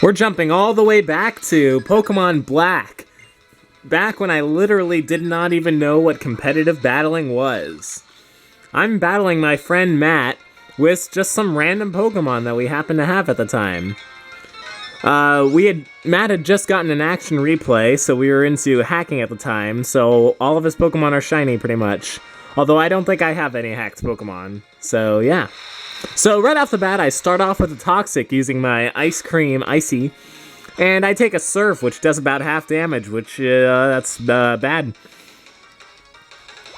We're jumping all the way back to Pokemon Black. Back when I literally did not even know what competitive battling was. I'm battling my friend Matt with just some random Pokemon that we happened to have at the time. Matt had just gotten an action replay, so we were into hacking at the time, so all of his Pokemon are shiny pretty much. Although I don't think I have any hacked Pokemon, so yeah. So right off the bat, I start off with a Toxic using my Ice Cream Icy, and I take a Surf, which does about half damage, which, that's bad.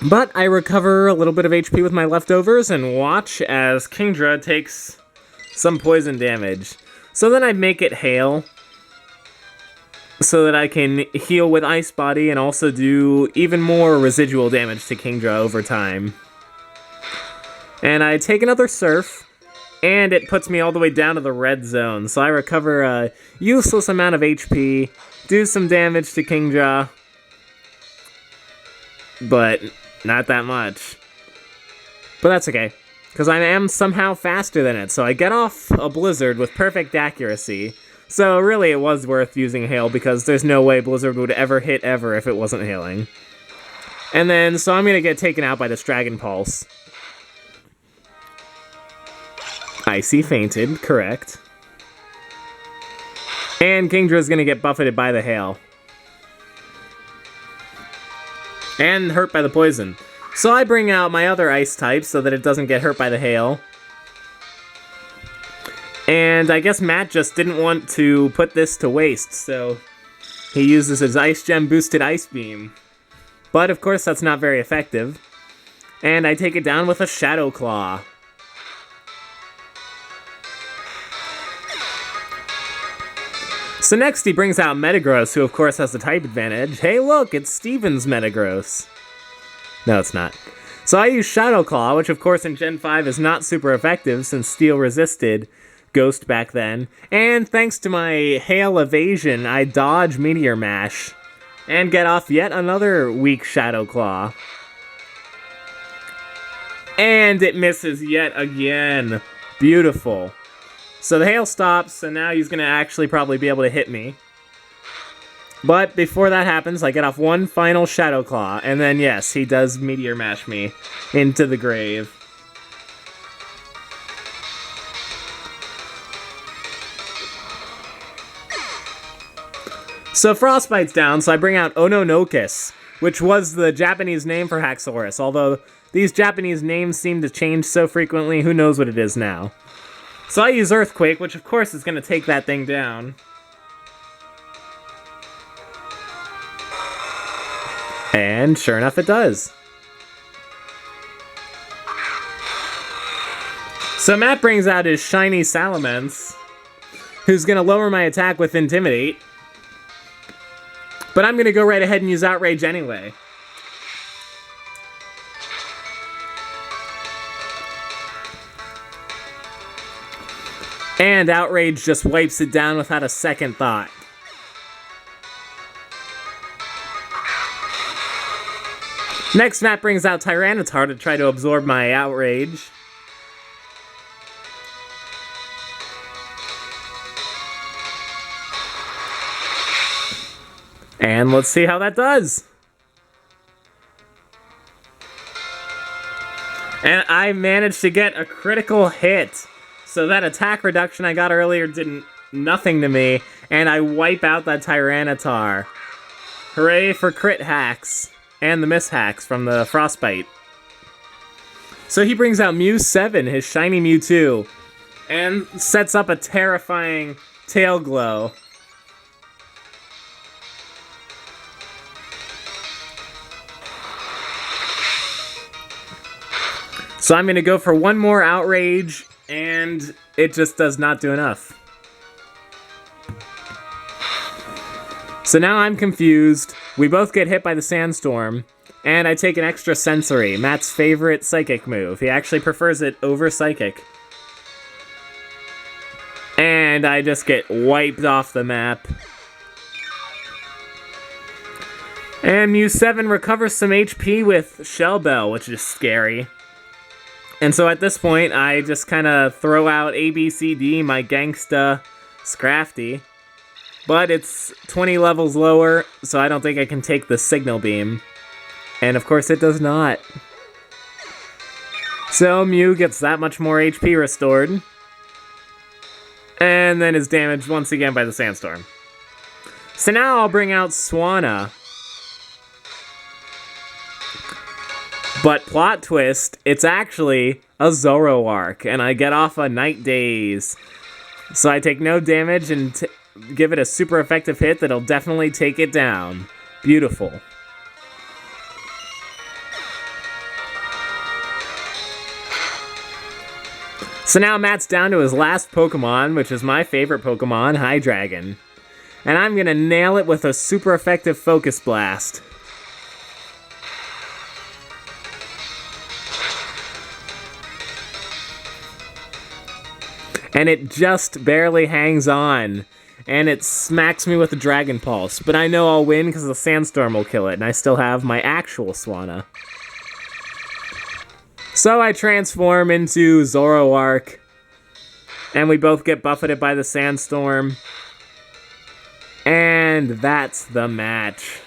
But I recover a little bit of HP with my leftovers and watch as Kingdra takes some poison damage. So then I make it Hail, so that I can heal with Ice Body and also do even more residual damage to Kingdra over time. And I take another Surf, and it puts me all the way down to the red zone. So I recover a useless amount of HP, do some damage to Kingdra, but not that much. But that's okay, because I am somehow faster than it. So I get off a Blizzard with perfect accuracy. So really it was worth using Hail, because there's no way Blizzard would ever hit ever if it wasn't hailing. And then, so I'm going to get taken out by this Dragon Pulse. Icy fainted, correct. And Kingdra's gonna get buffeted by the Hail. And hurt by the poison. So I bring out my other Ice type so that it doesn't get hurt by the Hail. And I guess Matt just didn't want to put this to waste, so he uses his Ice Gem boosted Ice Beam. But of course that's not very effective. And I take it down with a Shadow Claw. So next he brings out Metagross, who of course has the type advantage. Hey look, it's Steven's Metagross. No, it's not. So I use Shadow Claw, which of course in Gen 5 is not super effective since Steel resisted Ghost back then. And thanks to my Hail evasion, I dodge Meteor Mash and get off yet another weak Shadow Claw. And it misses yet again. Beautiful. So the Hail stops, and now he's going to actually probably be able to hit me. But before that happens, I get off one final Shadow Claw, and then yes, he does Meteor Mash me into the grave. So Frostbite's down, so I bring out Ononokus, which was the Japanese name for Haxorus, although these Japanese names seem to change so frequently, who knows what it is now. So I use Earthquake, which of course is going to take that thing down. And sure enough, it does. So Matt brings out his shiny Salamence, who's going to lower my attack with Intimidate. But I'm going to go right ahead and use Outrage anyway. And Outrage just wipes it down without a second thought. Next, Matt brings out Tyranitar to try to absorb my Outrage. And let's see how that does. And I managed to get a critical hit. So that attack reduction I got earlier did nothing to me, and I wipe out that Tyranitar. Hooray for crit hacks, and the miss hacks from the Frostbite. So he brings out Mew 7, his shiny Mewtwo, and sets up a terrifying Tail Glow. So I'm going to go for one more Outrage, and it just does not do enough. So now I'm confused. We both get hit by the Sandstorm, and I take an extra Sensory, Matt's favorite Psychic move. He actually prefers it over Psychic. And I just get wiped off the map. And Mew 7 recovers some HP with Shell Bell, which is scary. And so at this point, I just kind of throw out ABCD, my Gangsta Scrafty. but it's 20 levels lower, so I don't think I can take the Signal Beam. And of course it does not. So Mew gets that much more HP restored. And then is damaged once again by the Sandstorm. So now I'll bring out Swanna. But plot twist, it's actually a Zoroark, and I get off a Night Daze. So I take no damage and give it a super effective hit that'll definitely take it down. Beautiful. So now Matt's down to his last Pokemon, which is my favorite Pokemon, Hydreigon. And I'm gonna nail it with a super effective Focus Blast. And it just barely hangs on. And it smacks me with a Dragon Pulse. But I know I'll win because the Sandstorm will kill it. And I still have my actual Swanna. So I transform into Zoroark. And we both get buffeted by the Sandstorm. And that's the match.